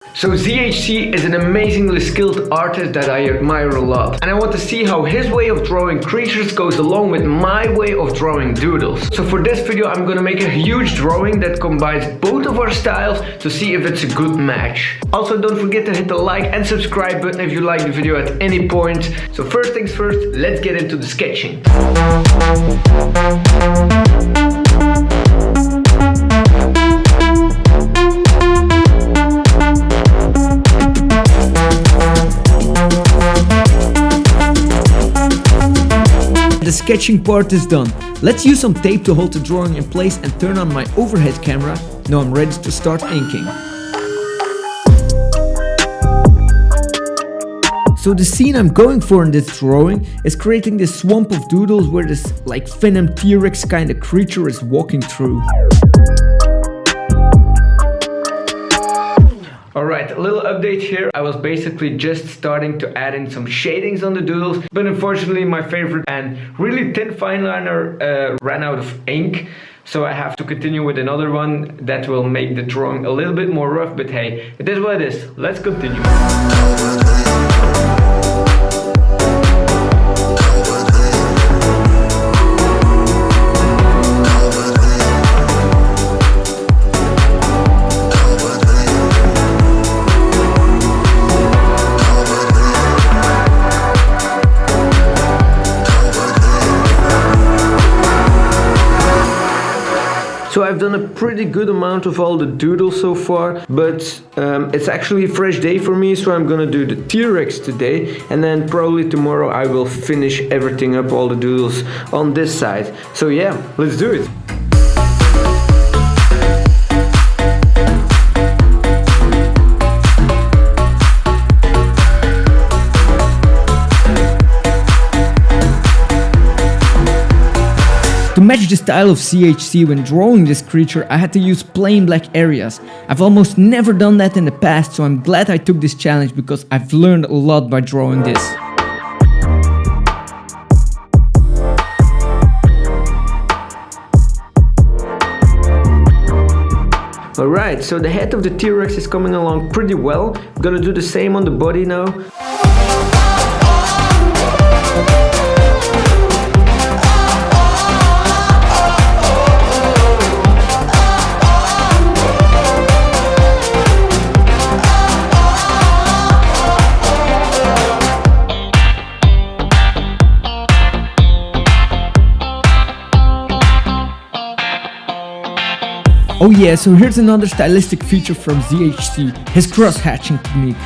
So ZHC is an amazingly skilled artist that I admire a lot, and I want to see how his way of drawing creatures goes along with my way of drawing doodles. So for this video I'm gonna make a huge drawing that combines both of our styles to see if it's a good match. Also, don't forget to hit the like and subscribe button if you like the video at any point. So first things first, let's get into the sketching. The sketching part is done. Let's use some tape to hold the drawing in place and turn on my overhead camera. Now I'm ready to start inking. So the scene I'm going for in this drawing is creating this swamp of doodles where this like venom T-Rex kind of creature is walking through. Alright, a little update here. I was basically just starting to add in some shadings on the doodles, but unfortunately my favorite and really thin fine liner ran out of ink, so I have to continue with another one that will make the drawing a little bit more rough, but hey, it is what it is. Let's continue. So I've done a pretty good amount of all the doodles so far, but it's actually a fresh day for me, so I'm gonna do the T-Rex today, and then probably tomorrow I will finish everything up, all the doodles on this side. So yeah, let's do it. To match the style of ZHC when drawing this creature, I had to use plain black areas. I've almost never done that in the past, so I'm glad I took this challenge because I've learned a lot by drawing this. Alright, so the head of the T-Rex is coming along pretty well. I'm gonna do the same on the body now. Oh yeah, so here's another stylistic feature from ZHC, his cross-hatching technique.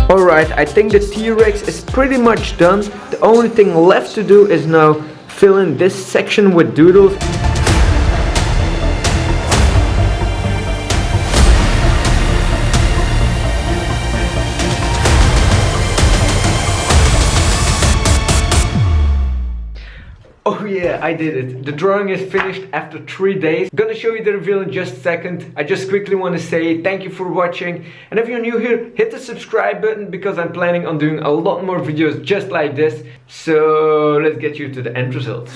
Alright, I think the T-Rex is pretty much done. The only thing left to do is now fill in this section with doodles. Oh yeah, I did it. The drawing is finished after 3 days. I'm gonna show you the reveal in just a second. I just quickly want to say thank you for watching. And if you're new here, hit the subscribe button because I'm planning on doing a lot more videos just like this. So let's get you to the end result.